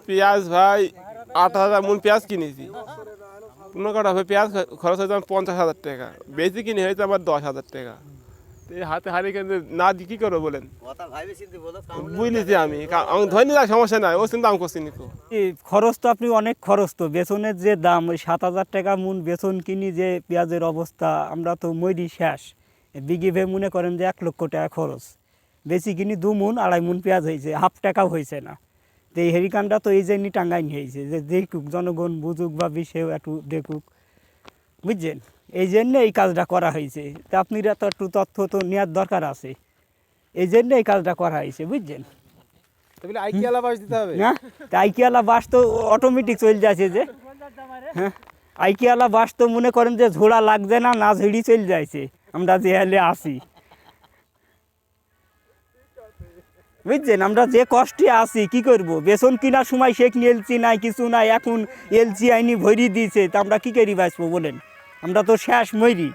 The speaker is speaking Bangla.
পেঁয়াজ ভাই 8,000 মন পেঁয়াজ কিনেছি। কোনো কটা ভাই পেঁয়াজ খরচ হয়েছে আমার 50,000 টাকা, বেশি কিনে হয়েছে আমার 10,000 টাকা। এই হাতে হারিয়ে কিন্তু না দিয়ে কী করবো বলেন? বুঝলিছি আমি ধরে নিলাম, সমস্যা নাই, ও চিন্তা আমি করছি নিকো। খরচ তো আপনি অনেক খরচ, তো বেতনের যে দাম ওই 7,000 টাকা মন বেতন কিনি, যে পেঁয়াজের অবস্থা আমরা তো মরি শেষ। বিঘে মনে করেন যে 1 লক্ষ টাকা খরচ, বেশি কিনি 2 মন 2.5 মন পেঁয়াজ হয়েছে, হাফ টাকাও হয়েছে না। তো এই হেরিকানটা তো এই জন্যই টাঙ্গাইন হয়েছে যে দেখুক জনগণ বুঝুক বা বিষেও একটু দেখুক, বুঝছেন, এই জন্য এই কাজটা করা হয়েছে। তা আপনারা তো একটু তথ্য তো নেওয়ার দরকার আছে, এই জন্য এই কাজটা করা হয়েছে, বুঝছেন। হ্যাঁ, আইকিয়ালা বাস তো অটোমেটিক চলে যাচ্ছে যে, হ্যাঁ আইকিয়ালা বাস তো মনে করেন যে ঝোড়া লাগছে না, না ঝুড়ি চলে যাইছে আমরা যে হালে আসি, বুঝছেন। আমরা যে কষ্টে আসি কি করব, বেসন কেনার সময় শেখ নিয়ে এলছি নাই, কিছু নাই, এখন এলছি আইনি ভরি দিয়েছে, তা আমরা কী করি বাঁচবো বলেন, আমরা তো শেষ মরি।